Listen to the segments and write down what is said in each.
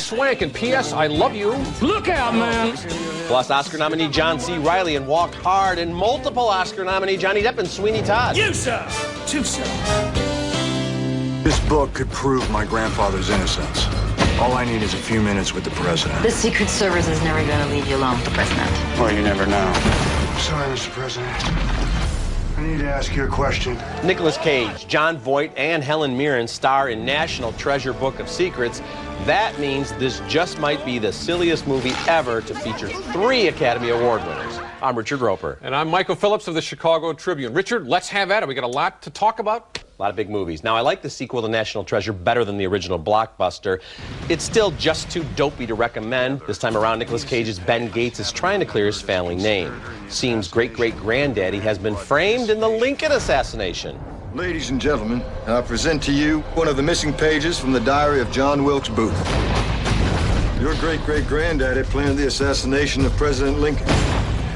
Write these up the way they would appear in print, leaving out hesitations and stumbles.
Swank in P.S. I Love You. Look out, man. Plus Oscar nominee John C. Reilly in Walk Hard, and multiple Oscar nominee Johnny Depp in Sweeney Todd. You, sir. Too, sir. This book could prove my grandfather's innocence. All I need is a few minutes with the president. The Secret Service is never going to leave you alone with the president. Well, you never know. Sorry, Mr. President. I need to ask you a question. Nicolas Cage, Jon Voight, and Helen Mirren star in National Treasure Book of Secrets. That means this just might be the silliest movie ever to feature 3 Academy Award winners. I'm Richard Roeper. And I'm Michael Phillips of the Chicago Tribune. Richard, let's have at it. We got a lot to talk about. A lot of big movies. Now, I like the sequel to National Treasure better than the original blockbuster. It's still just too dopey to recommend. This time around, Nicolas Cage's Ben Gates is trying to clear his family name. Seems great-great-granddaddy has been framed in the Lincoln assassination. Ladies and gentlemen, I present to you one of the missing pages from the diary of John Wilkes Booth. Your great-great-granddaddy planned the assassination of President Lincoln.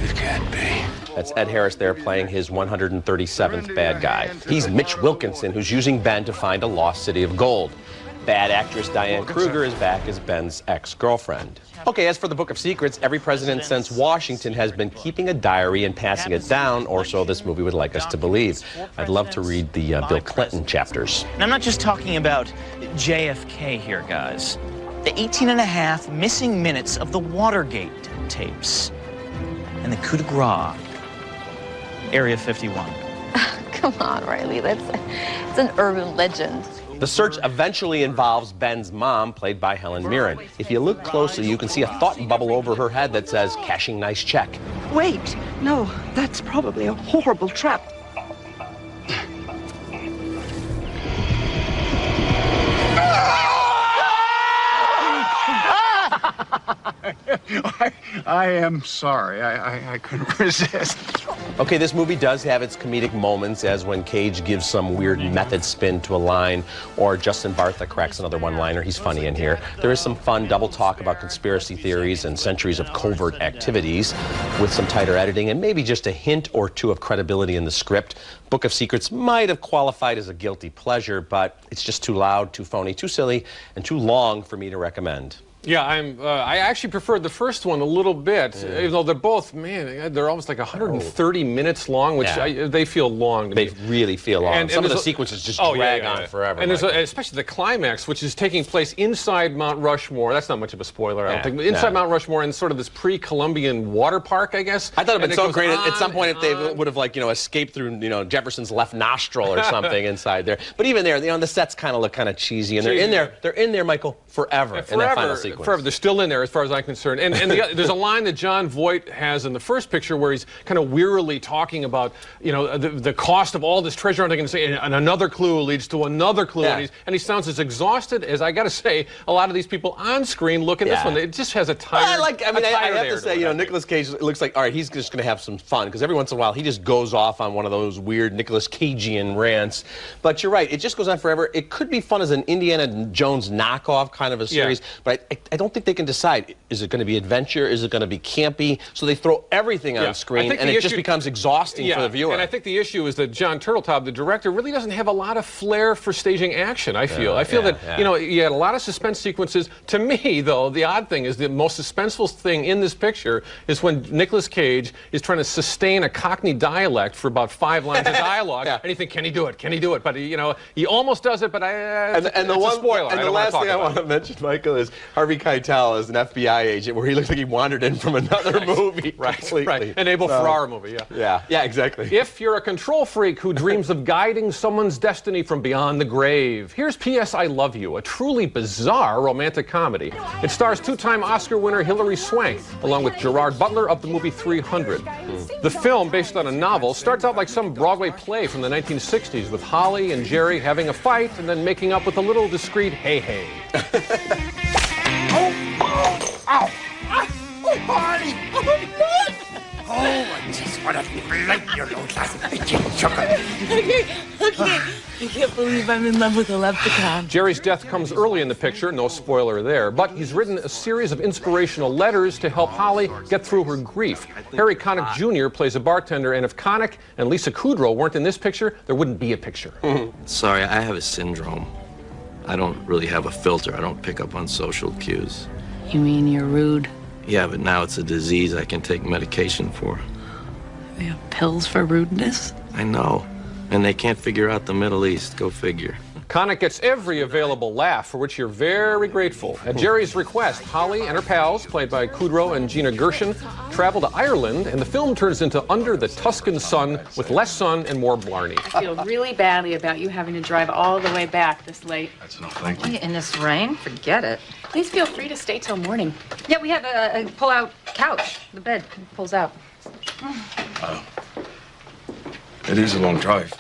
It can't be. That's Ed Harris there playing his 137th bad guy. He's Mitch Wilkinson, who's using Ben to find a lost city of gold. Bad actress Diane Kruger is back as Ben's ex-girlfriend. Okay, as for the Book of Secrets, every president since Washington has been keeping a diary and passing it down, or so this movie would like us to believe. I'd love to read the Bill Clinton chapters. And I'm not just talking about JFK here, guys. The 18.5 missing minutes of the Watergate tapes. And the coup de grace. Area 51. Come on, Riley. It's an urban legend. The search eventually involves Ben's mom, played by Helen Mirren. If you look closely, you can see a thought bubble over her head that says, cashing nice check. Wait, no, that's probably a horrible trap. I am sorry. I couldn't resist. Okay, this movie does have its comedic moments, as when Cage gives some weird method spin to a line, or Justin Bartha cracks another one-liner. He's funny in here. There is some fun double talk about conspiracy theories and centuries of covert activities, with some tighter editing and maybe just a hint or two of credibility in the script. Book of Secrets might have qualified as a guilty pleasure, but it's just too loud, too phony, too silly, and too long for me to recommend. Yeah, I actually preferred the first one a little bit, even though they're both, man, they're almost like 130 minutes long, which they feel long to me. They really feel long. And some of the sequences just drag on forever. And there's especially the climax, which is taking place inside Mount Rushmore. That's not much of a spoiler, I don't think. But inside Mount Rushmore in sort of this pre-Columbian water park, I guess. I thought it would been so great at some point if they would have, like, escaped through, Jefferson's left nostril or something inside there. But even there, the sets kind of look kind of cheesy, and they're in there, Michael, forever in that final sequence. Forever. They're still in there as far as I'm concerned. And there's a line that Jon Voight has in the first picture where he's kind of wearily talking about, the cost of all this treasure hunting, and another clue leads to another clue. Yeah. And he sounds as exhausted as, I got to say, a lot of these people on screen look in this one. It just has a tired I have to say, Nicolas Cage looks like, all right, he's just going to have some fun, because every once in a while he just goes off on one of those weird Nicolas Cagean rants. But you're right, it just goes on forever. It could be fun as an Indiana Jones knockoff kind of a series, but I don't think they can decide, is it going to be adventure, is it going to be campy? So they throw everything on screen, and it just becomes exhausting for the viewer. And I think the issue is that John Turteltaub, the director, really doesn't have a lot of flair for staging action, I feel. I feel that, you had a lot of suspense sequences. To me, though, the odd thing is the most suspenseful thing in this picture is when Nicolas Cage is trying to sustain a Cockney dialect for about 5 lines of dialogue, and you think, can he do it? Can he do it? But, he almost does it, but it's a spoiler. And the last thing I want to mention, Michael, is Harvey Keitel as an FBI agent, where he looks like he wandered in from another movie. Right. An Abel Ferrara movie, Yeah, exactly. If you're a control freak who dreams of guiding someone's destiny from beyond the grave, here's P.S. I Love You, a truly bizarre romantic comedy. It stars 2-time Oscar winner Hilary Swank, along with Gerard Butler of the movie 300. The film, based on a novel, starts out like some Broadway play from the 1960s, with Holly and Jerry having a fight and then making up with a little discreet hey-hey. Oh, Harley! Oh, God! Oh, I just want to flake your little sugar. I can't believe I'm in love with a leprechaun. Jerry's death comes early in the picture, no spoiler there, but he's written a series of inspirational letters to help Holly get through her grief. Harry Connick Jr. plays a bartender, and if Connick and Lisa Kudrow weren't in this picture, there wouldn't be a picture. Sorry, I have a syndrome. I don't really have a filter. I don't pick up on social cues. You mean you're rude? Yeah, but now it's a disease I can take medication for. They have pills for rudeness? I know. And they can't figure out the Middle East. Go figure. Connick gets every available laugh, for which you're very grateful. At Jerry's request, Holly and her pals, played by Kudrow and Gina Gershon, travel to Ireland, and the film turns into Under the Tuscan Sun with less sun and more Blarney. I feel really badly about you having to drive all the way back this late. That's enough, thank you. In this rain? Forget it. Please feel free to stay till morning. Yeah, we have a pull-out couch. The bed pulls out. It is a long drive.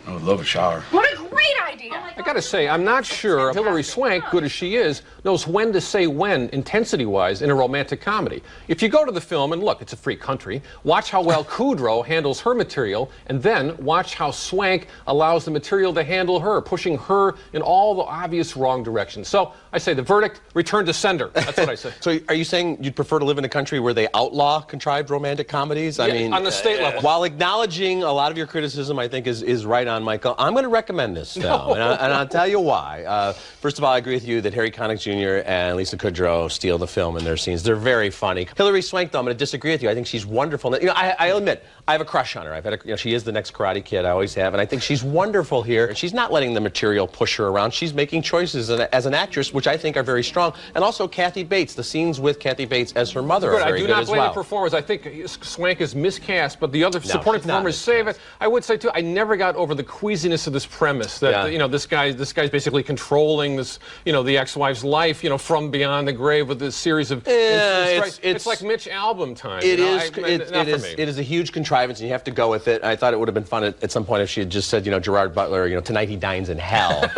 I would love a shower. What a great idea! I gotta say, I'm not sure Hilary Swank, good as she is, knows when to say when, intensity-wise, in a romantic comedy. If you go to the film, and look, it's a free country, watch how well Kudrow handles her material, and then watch how Swank allows the material to handle her, pushing her in all the obvious wrong directions. So, I say the verdict, return to sender. That's what I say. So are you saying you'd prefer to live in a country where they outlaw contrived romantic comedies? I mean, on the state level. While acknowledging a lot of your criticism, I think is right on, Michael. I'm going to recommend this film, and I'll tell you why. First of all, I agree with you that Harry Connick Jr. and Lisa Kudrow steal the film in their scenes. They're very funny. Hilary Swank, though, I'm going to disagree with you. I think she's wonderful. You know, I'll admit, I have a crush on her. I've had she is the next Karate Kid. I always have, and I think she's wonderful here. She's not letting the material push her around. She's making choices as an actress, which I think are very strong. And also Kathy Bates. The scenes with Kathy Bates as her mother are very good as well. I do not blame the performers. I think Swank is miscast, but the other supporting performers save it. I would say too, I never got over the queasiness of this premise that you know this guy's basically controlling this the ex-wife's life from beyond the grave with this series of it's like Mitch Albom time. It is a huge contrivance, and you have to go with it. I thought it would have been fun at some point if she had just said Gerard Butler tonight he dines in hell.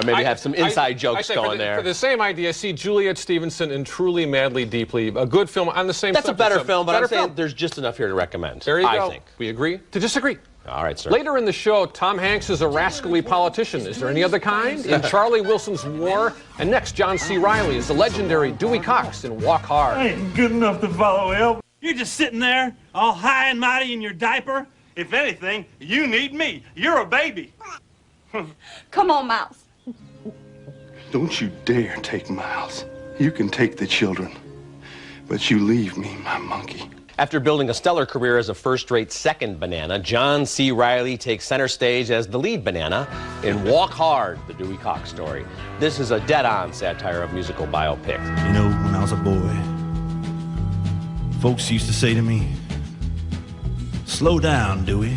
Maybe have some inside jokes going there. For the same idea, see Juliet Stevenson in Truly, Madly, Deeply, a good film on the same. That's subject. a better film, but I'm saying there's just enough here to recommend. There you go. I think we agree to disagree. All right, sir. Later in the show, Tom Hanks is a rascally politician. Is there any other kind? In Charlie Wilson's War. And next, John C. Reilly is the legendary Dewey Cox in Walk Hard. I ain't good enough to follow him. You're just sitting there, all high and mighty in your diaper. If anything, you need me. You're a baby. Come on, Miles. Don't you dare take Miles. You can take the children, but you leave me my monkey. After building a stellar career as a first-rate second banana, John C. Reilly takes center stage as the lead banana in Walk Hard, the Dewey Cox story. This is a dead-on satire of musical biopics. You know, when I was a boy, folks used to say to me, "Slow down, Dewey.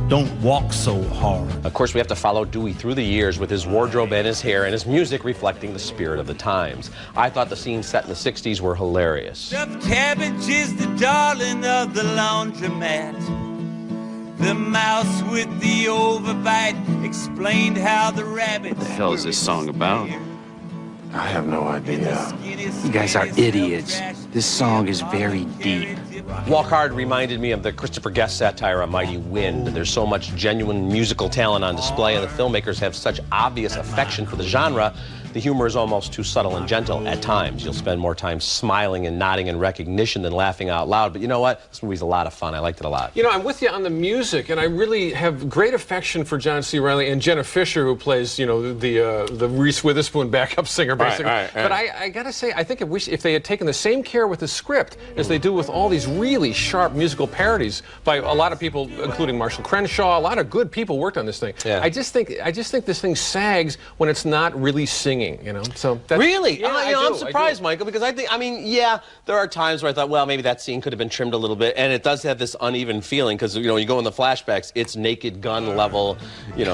Don't walk so hard." Of course, we have to follow Dewey through the years with his wardrobe and his hair and his music reflecting the spirit of the times. I thought the scenes set in the 60s were hilarious. Stuffed cabbage is the darling of the laundromat. The mouse with the overbite explained how the rabbit... What the hell is this song about? I have no idea. You guys are idiots. This song is very deep. Walk Hard reminded me of the Christopher Guest satire A Mighty Wind. There's so much genuine musical talent on display, and the filmmakers have such obvious affection for the genre. The humor is almost too subtle and gentle at times. You'll spend more time smiling and nodding in recognition than laughing out loud. But you know what? This movie's a lot of fun. I liked it a lot. I'm with you on the music, and I really have great affection for John C. Reilly and Jenna Fisher, who plays, the Reese Witherspoon backup singer, basically. Right. But I gotta say, I think if they had taken the same care with the script as they do with all these really sharp musical parodies by a lot of people, including Marshall Crenshaw, a lot of good people worked on this thing. Yeah. I just think this thing sags when it's not really singing. So that's, really? Yeah, I'm surprised, Michael, because there are times where I thought, well, maybe that scene could have been trimmed a little bit, and it does have this uneven feeling because you go in the flashbacks, it's Naked Gun level,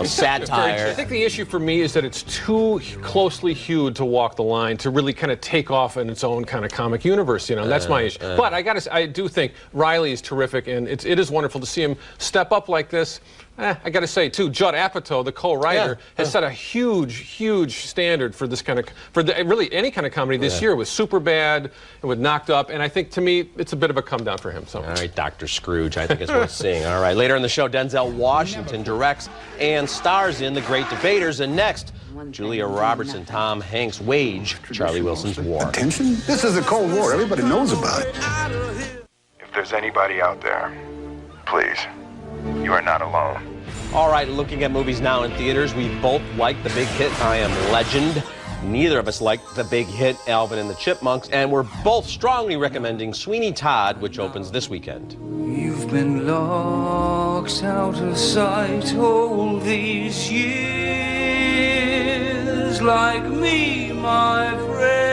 satire. I think the issue for me is that it's too closely hued to walk the line to really kind of take off in its own kind of comic universe. That's my issue. But I do think Reilly is terrific, and it is wonderful to see him step up like this. I got to say, too, Judd Apatow, the co-writer, has set a huge standard for this kind of, really any kind of comedy this year with Superbad and with Knocked Up, and I think, to me, it's a bit of a come down for him. So. All right, Dr. Scrooge, I think it's worth seeing. All right, later in the show, Denzel Washington directs and stars in The Great Debaters, and next, Julia Roberts and Tom Hanks wage Charlie Wilson's War. Attention? This is the Cold War. Everybody knows about it. If there's anybody out there, please, you are not alone. All right, looking at movies now in theaters, we both like the big hit I Am Legend. Neither of us liked the big hit Alvin and the Chipmunks, and we're both strongly recommending Sweeney Todd, which opens this weekend. You've been locked out of sight all these years, like me, my friend.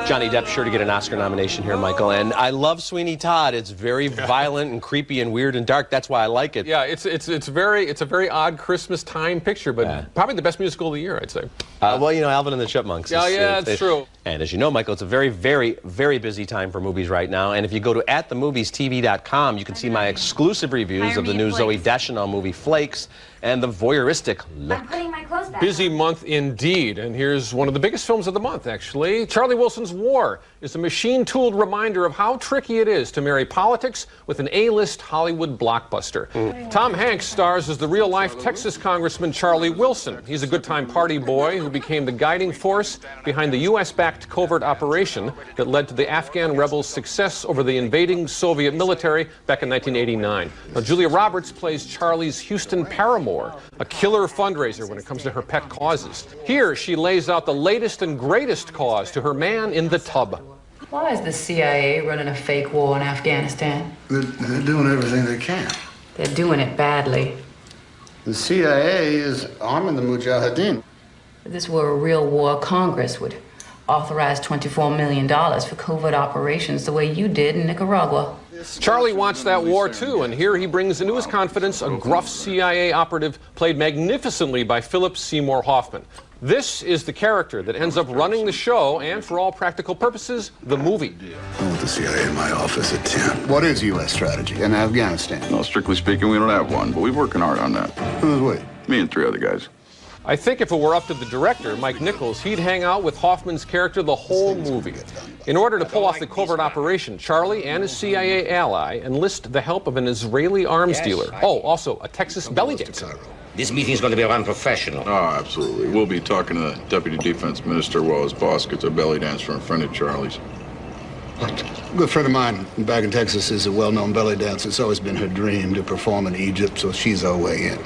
Johnny Depp's sure to get an Oscar nomination here, Michael, and I love Sweeney Todd. It's very violent and creepy and weird and dark. That's why I like it. Yeah, it's a very odd Christmas time picture, but probably the best musical of the year, I'd say. Well, you know, Alvin and the Chipmunks. Yeah, that's true. And as you know, Michael, it's a very, very, very busy time for movies right now. And if you go to atthemoviestv.com, you can see my exclusive reviews of the new Zooey Deschanel movie Flakes and the voyeuristic look. I'm putting my clothes back. Busy month indeed, and here's one of the biggest films of the month, actually. Charlie Wilson's War is a machine-tooled reminder of how tricky it is to marry politics with an A-list Hollywood blockbuster. Tom Hanks stars as the real-life Texas Congressman Charlie Wilson. He's a good-time party boy who became the guiding force behind the U.S.-backed covert operation that led to the Afghan rebels' success over the invading Soviet military back in 1989. Now, Julia Roberts plays Charlie's Houston paramour, a killer fundraiser when it comes to her pet causes. Here, she lays out the latest and greatest cause to her man in the tub. Why is the CIA running a fake war in Afghanistan? They're doing everything they can. They're doing it badly. The CIA is arming the Mujahideen. If this were a real war, Congress would authorize $24 million for covert operations the way you did in Nicaragua. Charlie wants that war too, and here he brings into his confidence a gruff CIA operative played magnificently by Philip Seymour Hoffman. This is the character that ends up running the show and, for all practical purposes, the movie. I want the CIA in my office at 10. What is U.S. strategy in Afghanistan? No, strictly speaking, we don't have one, but we're working hard on that. Who's we? Me and 3 other guys. I think if it were up to the director, Mike Nichols, he'd hang out with Hoffman's character the whole movie. In order to pull off the covert operation, Charlie and his CIA ally enlist the help of an Israeli arms dealer. Oh, also a Texas belly dancer. This meeting is going to be run professional. Oh, absolutely. We'll be talking to the Deputy Defense Minister while his boss gets a belly dance from a friend of Charlie's. What? A good friend of mine back in Texas is a well-known belly dancer. It's always been her dream to perform in Egypt, so she's our way in.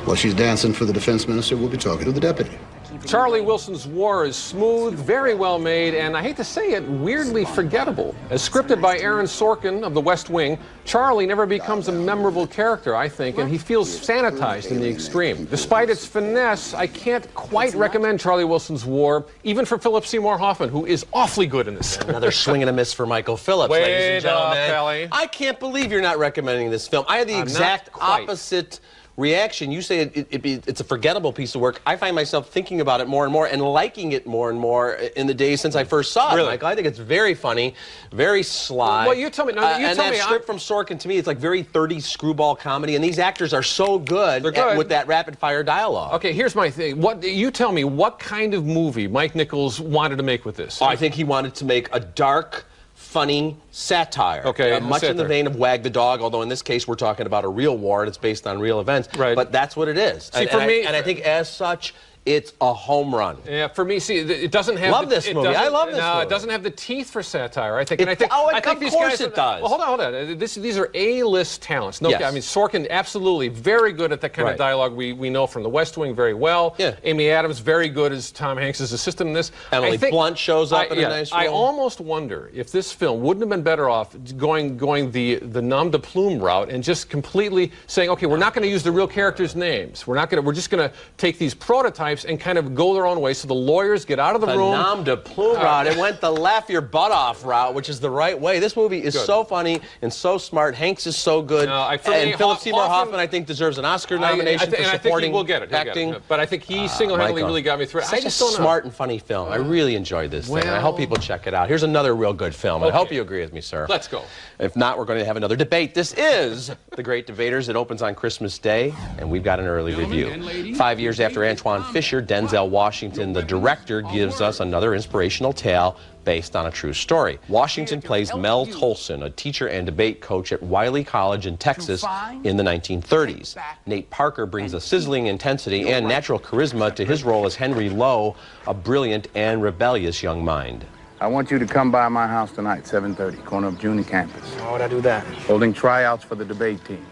While she's dancing for the defense minister, we'll be talking to the deputy. Charlie Wilson's War is smooth, very well made, and I hate to say it, weirdly forgettable. As scripted by Aaron Sorkin of The West Wing, Charlie never becomes a memorable character, I think, and he feels sanitized in the extreme. Despite its finesse, I can't quite recommend Charlie Wilson's War, even for Philip Seymour Hoffman, who is awfully good in this. Another swing and a miss for Michael Phillips, ladies and gentlemen. Kelly. I can't believe you're not recommending this film. I had the exact opposite reaction. You say it's a forgettable piece of work. I find myself thinking about it more and more and liking it more and more in the days since I first saw it, Really? Michael. I think it's very funny, very sly. Well, you tell me. No, you and tell that me. script from Sorkin, to me, it's like very 30s screwball comedy, and these actors are so good, with that rapid-fire dialogue. Okay, here's my thing. You tell me, what kind of movie Mike Nichols wanted to make with this? Oh, I think he wanted to make a dark, funny satire. Okay, much in the vein of Wag the Dog, although in this case we're talking about a real war and it's based on real events. Right. But that's what it is. See, for me, I think as such, it's a home run. Yeah, for me, see, it doesn't have. Love this movie. I love this movie. No, it doesn't have the teeth for satire. I think. Of these course guys it does. Well, hold on. These are A-list talents. No, Yes. I mean Sorkin, absolutely very good at that kind of dialogue. We know from The West Wing very well. Yeah. Amy Adams, very good as Tom Hanks' assistant in this. Emily Blunt shows up in a nice role. I almost wonder if this film wouldn't have been better off going the nom de plume route and just completely saying, okay, we're not going to use the real characters' names. We're just going to take these prototypes and kind of go their own way, so the lawyers get out of the room. The nom de plume route. It went the laugh your butt off route, which is the right way. This movie is so funny and so smart. Hanks is so good. And Philip Seymour Hoffman, I think, deserves an Oscar nomination for supporting I think he will get it. acting. But I think he single-handedly really got me through. It's a smart and funny film. I really enjoyed this thing. I hope people check it out. Here's another real good film. I hope you agree with me, sir. Let's go. If not, we're going to have another debate. This is The Great Debaters. It opens on Christmas Day, and we've got an early review. 5 years after Antoine Fisher, Denzel Washington, the director, gives us another inspirational tale based on a true story. Washington plays Mel Tolson, a teacher and debate coach at Wiley College in Texas in the 1930s. Nate Parker brings a sizzling intensity and natural charisma to his role as Henry Lowe, a brilliant and rebellious young mind. I want you to come by my house tonight, 7:30, corner of Junior campus. Why would I do that? Holding tryouts for the debate team.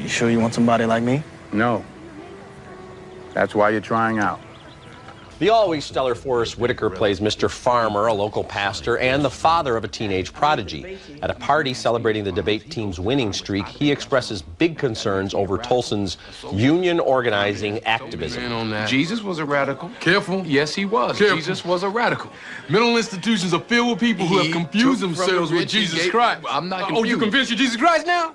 You sure you want somebody like me? No. That's why you're trying out. The always stellar Forrest Whitaker plays Mr. Farmer, a local pastor, and the father of a teenage prodigy. At a party celebrating the debate team's winning streak, he expresses big concerns over Tolson's union organizing activism. Jesus was a radical. Careful. Yes, he was. Careful. Jesus was a radical. Mental institutions are filled with people who have confused themselves with Jesus Christ. I'm not confused. Oh, you convinced you're Jesus Christ now?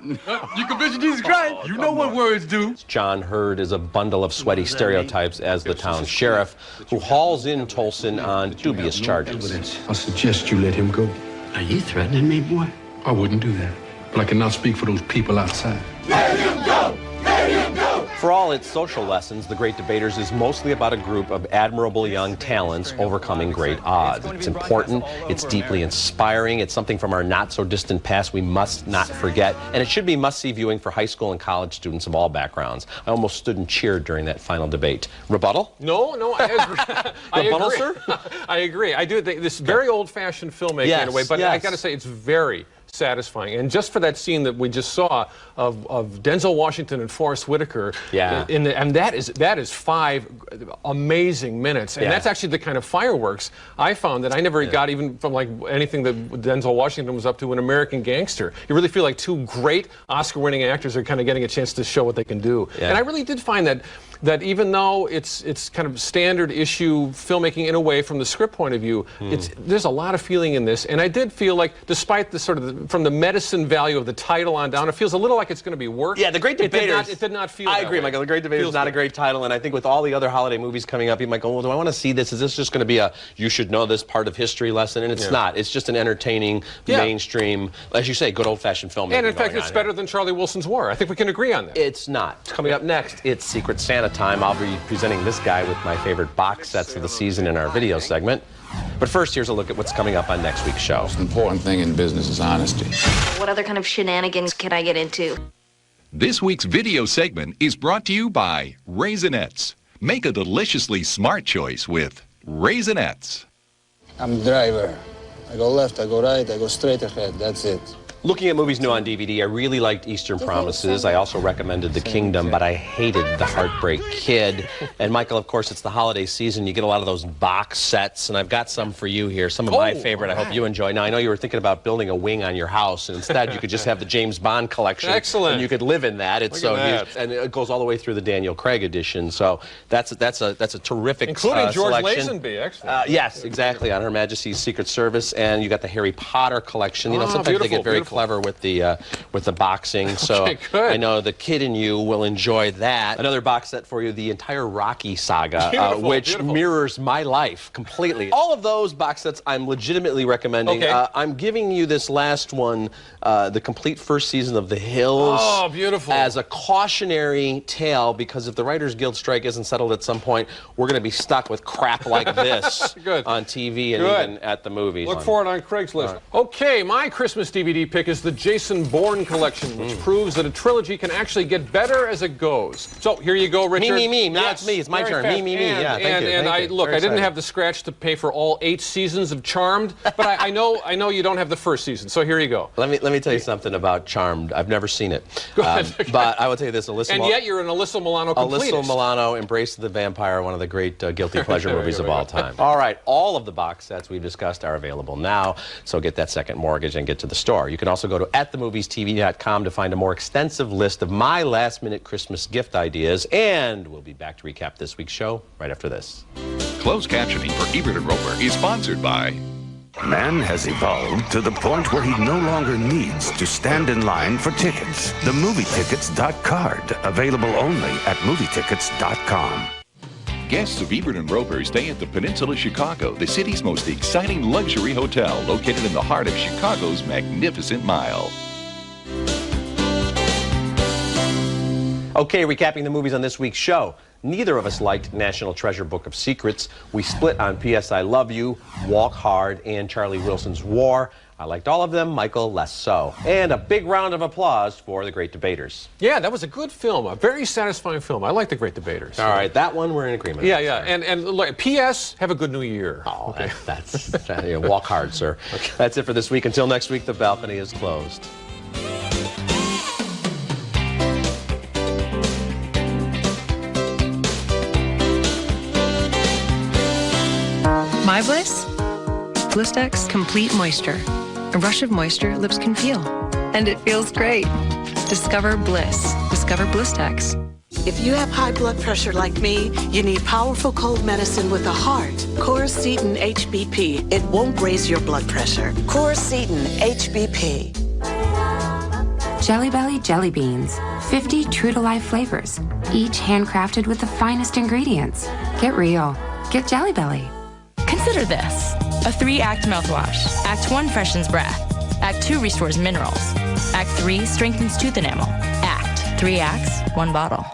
You convinced you're Jesus Christ? You know what words do. John Hurd is a bundle of sweaty stereotypes as the town sheriff, who hauls in Tolson on dubious charges. I suggest you let him go. Are you threatening me, boy? I wouldn't do that, but I cannot speak for those people outside. Let him go! Let him go! For all its social lessons, The Great Debaters is mostly about a group of admirable young talents overcoming great odds. It's important, it's deeply inspiring, it's something from our not-so-distant past we must not forget, and it should be must-see viewing for high school and college students of all backgrounds. I almost stood and cheered during that final debate. Rebuttal? No, I agree. Rebuttal, sir? I agree. I do. This very old-fashioned filmmaking in a way, but I got to say, it's very satisfying. And just for that scene that we just saw of Denzel Washington and Forrest Whitaker, and that is 5 amazing minutes. And that's actually the kind of fireworks I found that I never got even from like anything that Denzel Washington was up to in American Gangster. You really feel like 2 great Oscar-winning actors are kind of getting a chance to show what they can do. And I really did find that even though it's kind of standard issue filmmaking in a way from the script point of view, there's a lot of feeling in this. And I did feel like, despite the sort of from the medicine value of the title on down, it feels a little like it's going to be work. Yeah, The Great Debaters. It did not feel I that agree, way. Michael. The Great Debaters is not a great title, and I think with all the other holiday movies coming up, you might go, well, do I want to see this? Is this just going to be a you should know this part of history lesson? And it's not. It's just an entertaining, mainstream, as you say, good old-fashioned filmmaking. And in fact, it's better than Charlie Wilson's War. I think we can agree on that. It's not. Coming up next, it's Secret Santa time. I'll be presenting this guy with my favorite box sets of the season in our video segment. But first, here's a look at what's coming up on next week's show. The most important thing in business is honesty. What other kind of shenanigans can I get into? This week's video segment is brought to you by Raisinets. Make a deliciously smart choice with Raisinets. I'm the driver. I go left, I go right, I go straight ahead. That's it. Looking at movies new on DVD, I really liked Eastern Promises. I also recommended The Kingdom, but I hated The Heartbreak Kid. And Michael, of course, it's the holiday season. You get a lot of those box sets, and I've got some for you here. Some of my favorite I hope you enjoy. Now, I know you were thinking about building a wing on your house, and instead you could just have the James Bond collection. Excellent. And you could live in that. It's so huge. And it goes all the way through the Daniel Craig edition. So that's a terrific Including George selection. Lazenby, actually. Yes, exactly, on Her Majesty's Secret Service. And you got the Harry Potter collection. You know, sometimes they get very clever with the boxing, so I know the kid in you will enjoy that. Another box set for you, the entire Rocky saga, which mirrors my life completely. All of those box sets I'm legitimately recommending. I'm giving you this last one, the complete first season of The Hills. Oh, beautiful. As a cautionary tale, because if the Writers Guild strike isn't settled at some point, we're going to be stuck with crap like this on TV and even at the movies. Look for it on Craigslist. Okay, my Christmas DVD pick is the Jason Bourne collection, which proves that a trilogy can actually get better as it goes. So here you go, Richard. Me. Now it's me. It's my turn. Me. Yeah, thank you. And I didn't have the scratch to pay for all 8 seasons of Charmed, but I know you don't have the first season. So here you go. Let me tell you something about Charmed. I've never seen it, but I will tell you this: and yet you're an Alyssa Milano completist. Alyssa Milano, Embrace the Vampire, one of the great guilty pleasure movies of all time. All right, all of the box sets we've discussed are available now, so get that second mortgage and get to the store. You can also go to atthemoviestv.com to find a more extensive list of my last-minute Christmas gift ideas, and we'll be back to recap this week's show right after this. Closed captioning for Ebert and Roeper is sponsored by... Man has evolved to the point where he no longer needs to stand in line for tickets. The MovieTickets.card, available only at MovieTickets.com. Guests of Ebert and Roeper stay at the Peninsula Chicago, the city's most exciting luxury hotel, located in the heart of Chicago's Magnificent Mile. Okay, recapping the movies on this week's show. Neither of us liked National Treasure Book of Secrets. We split on P.S. I Love You, Walk Hard, and Charlie Wilson's War. I liked all of them, Michael less so. And a big round of applause for The Great Debaters. Yeah, that was a good film, a very satisfying film. I like The Great Debaters. All right, that one we're in agreement. Yeah, yeah, and look, P.S. Have a good New Year. Oh, okay. That's walk hard, sir. Okay. That's it for this week. Until next week, the balcony is closed. Why Bliss? Blistex Complete Moisture. A rush of moisture lips can feel. And it feels great. Discover Bliss. Discover Blistex. If you have high blood pressure like me, you need powerful cold medicine with a heart. Coricidin HBP. It won't raise your blood pressure. Coricidin HBP. Jelly Belly Jelly Beans. 50 true-to-life flavors. Each handcrafted with the finest ingredients. Get real. Get Jelly Belly. Consider this. A 3-act mouthwash. Act 1 freshens breath. Act 2 restores minerals. Act 3 strengthens tooth enamel. Act 3 acts, 1 bottle.